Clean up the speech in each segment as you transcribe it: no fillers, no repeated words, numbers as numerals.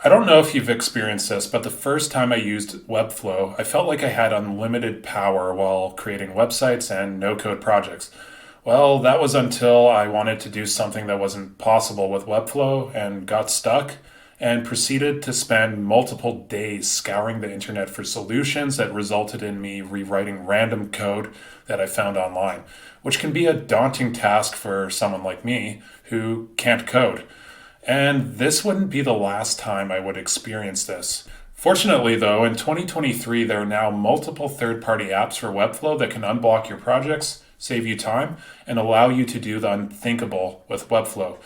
I don't know if you've experienced this, but the first time I used Webflow, I felt like I had unlimited power while creating websites and no-code projects. Well, that was until I wanted to do something that wasn't possible with Webflow and got stuck and proceeded to spend multiple days scouring the internet for solutions that resulted in me rewriting random code that I found online, which can be a daunting task for someone like me who can't code. And this wouldn't be the last time I would experience this. Fortunately, though, in 2023, there are now multiple third-party apps for Webflow that can unblock your projects, save you time, and allow you to do the unthinkable with Webflow.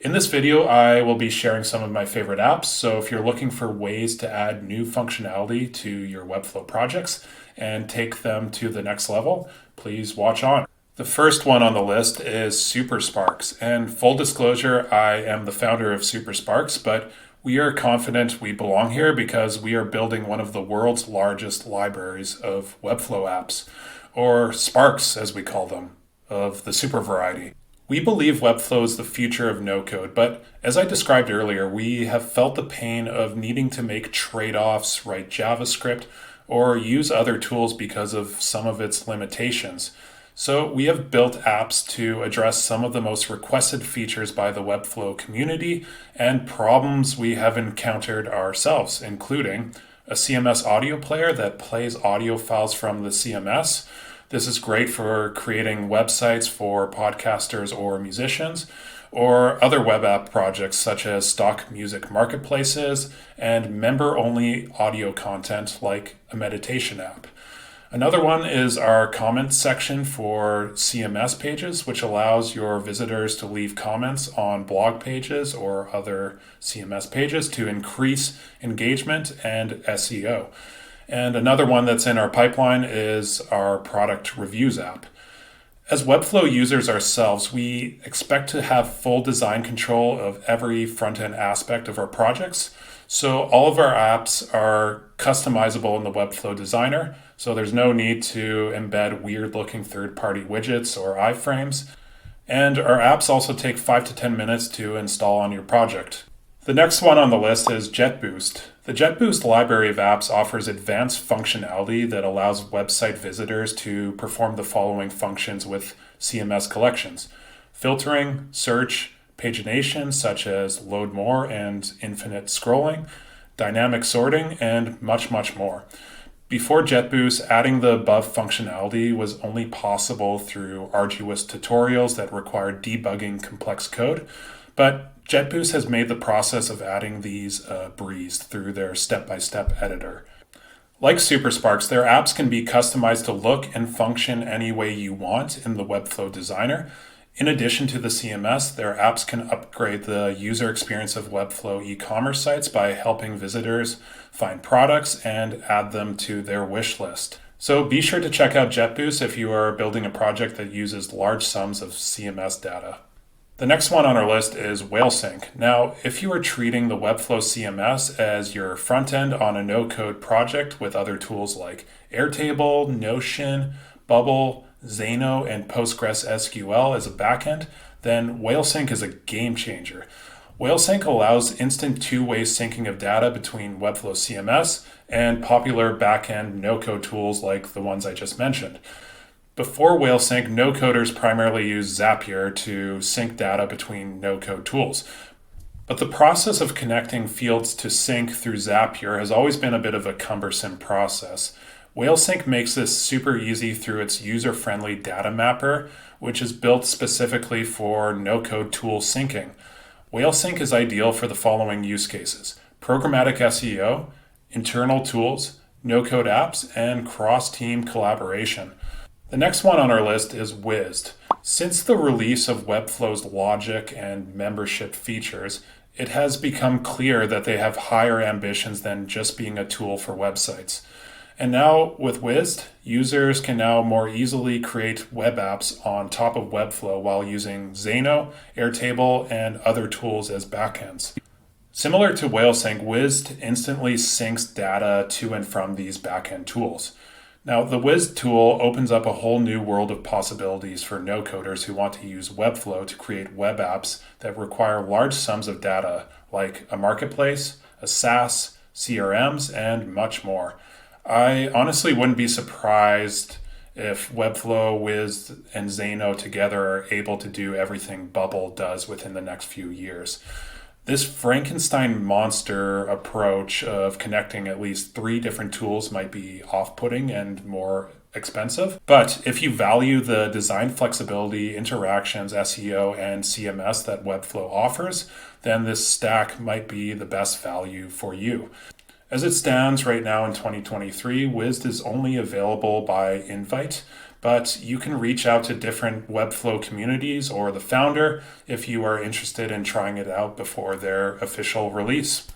In this video, I will be sharing some of my favorite apps, so if you're looking for ways to add new functionality to your Webflow projects and take them to the next level, please watch on. The first one on the list is Supersparks, and full disclosure, I am the founder of Supersparks, but we are confident we belong here because we are building one of the world's largest libraries of Webflow apps, or Sparks as we call them, of the super variety. We believe Webflow is the future of no-code, but as I described earlier, we have felt the pain of needing to make trade-offs, write JavaScript, or use other tools because of some of its limitations. So we have built apps to address some of the most requested features by the Webflow community and problems we have encountered ourselves, including a CMS audio player that plays audio files from the CMS. This is great for creating websites for podcasters or musicians, or other web app projects such as stock music marketplaces and member-only audio content like a meditation app. Another one is our comments section for CMS pages, which allows your visitors to leave comments on blog pages or other CMS pages to increase engagement and SEO. And another one that's in our pipeline is our product reviews app. As Webflow users ourselves, we expect to have full design control of every front-end aspect of our projects. So all of our apps are customizable in the Webflow designer, so there's no need to embed weird-looking third-party widgets or iframes. And our apps also take 5 to 10 minutes to install on your project. The next one on the list is Jetboost. The Jetboost library of apps offers advanced functionality that allows website visitors to perform the following functions with CMS collections: filtering, search, pagination such as load more and infinite scrolling, dynamic sorting, and much, much more. Before Jetboost, adding the above functionality was only possible through arduous tutorials that required debugging complex code, but Jetboost has made the process of adding these a breeze through their step-by-step editor. Like Supersparks, their apps can be customized to look and function any way you want in the Webflow designer. In addition to the CMS, their apps can upgrade the user experience of Webflow e-commerce sites by helping visitors find products and add them to their wish list. So be sure to check out Jetboost if you are building a project that uses large sums of CMS data. The next one on our list is Whalesync. Now, if you are treating the Webflow CMS as your front end on a no-code project with other tools like Airtable, Notion, Bubble, Zeno, and PostgreSQL as a backend, then Whalesync is a game changer. Whalesync allows instant two-way syncing of data between Webflow CMS and popular backend no-code tools like the ones I just mentioned. Before Whalesync, no-coders primarily used Zapier to sync data between no-code tools. But the process of connecting fields to sync through Zapier has always been a bit of a cumbersome process. Whalesync makes this super easy through its user-friendly data mapper, which is built specifically for no-code tool syncing. Whalesync is ideal for the following use cases: programmatic SEO, internal tools, no-code apps, and cross-team collaboration. The next one on our list is Wized. Since the release of Webflow's logic and membership features, it has become clear that they have higher ambitions than just being a tool for websites. And now with Wized, users can now more easily create web apps on top of Webflow while using Zeno, Airtable, and other tools as backends. Similar to Whalesync, Wized instantly syncs data to and from these backend tools. Now, the Wized tool opens up a whole new world of possibilities for no-coders who want to use Webflow to create web apps that require large sums of data, like a marketplace, a SAAS, CRMs, and much more. I honestly wouldn't be surprised if Webflow, Wized, and Zano together are able to do everything Bubble does within the next few years. This Frankenstein monster approach of connecting at least 3 different tools might be off-putting and more expensive. But if you value the design flexibility, interactions, SEO, and CMS that Webflow offers, then this stack might be the best value for you. As it stands right now in 2023, Wized is only available by invite, but you can reach out to different Webflow communities or the founder if you are interested in trying it out before their official release.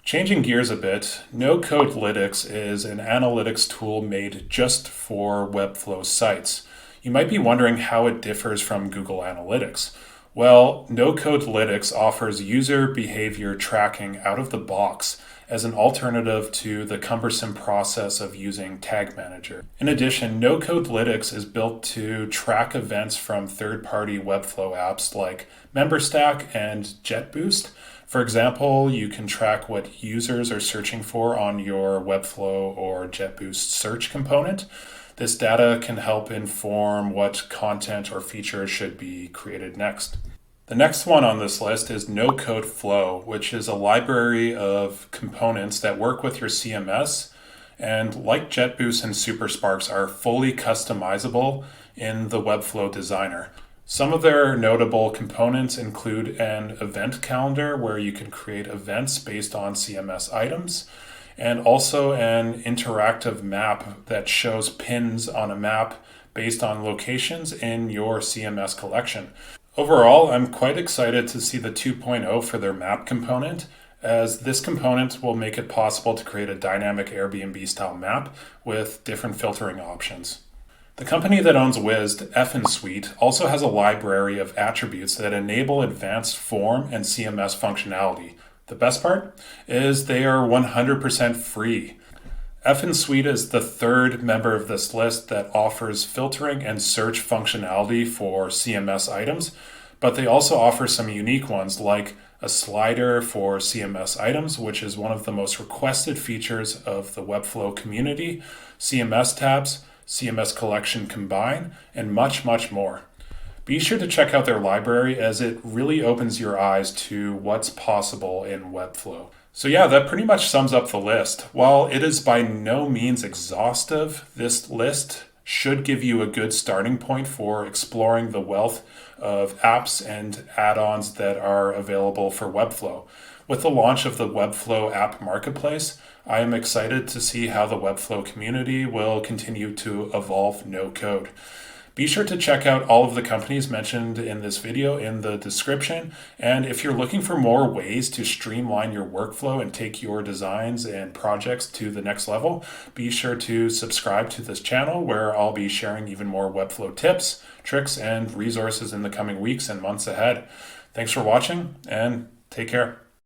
Changing gears a bit, Nocodelytics is an analytics tool made just for Webflow sites. You might be wondering how it differs from Google Analytics. Well, Nocodelytics offers user behavior tracking out of the box as an alternative to the cumbersome process of using Tag Manager. In addition, Nocodelytics is built to track events from third-party Webflow apps like MemberStack and Jetboost. For example, you can track what users are searching for on your Webflow or Jetboost search component. This data can help inform what content or features should be created next. The next one on this list is Nocodeflow, which is a library of components that work with your CMS and, like Jetboost and Supersparks, are fully customizable in the Webflow designer. Some of their notable components include an event calendar where you can create events based on CMS items, and also an interactive map that shows pins on a map based on locations in your CMS collection. Overall, I'm quite excited to see the 2.0 for their map component, as this component will make it possible to create a dynamic Airbnb style map with different filtering options. The company that owns Wized, Finsweet, also has a library of attributes that enable advanced form and CMS functionality. The best part is they are 100% free. Finsweet is the third member of this list that offers filtering and search functionality for CMS items, but they also offer some unique ones like a slider for CMS items, which is one of the most requested features of the Webflow community, CMS tabs, CMS collection combine, and much, much more. Be sure to check out their library as it really opens your eyes to what's possible in Webflow. So yeah, that pretty much sums up the list. While it is by no means exhaustive, this list should give you a good starting point for exploring the wealth of apps and add-ons that are available for Webflow. With the launch of the Webflow app marketplace, I am excited to see how the Webflow community will continue to evolve no code. Be sure to check out all of the companies mentioned in this video in the description. And if you're looking for more ways to streamline your workflow and take your designs and projects to the next level, be sure to subscribe to this channel where I'll be sharing even more Webflow tips, tricks, and resources in the coming weeks and months ahead. Thanks for watching and take care.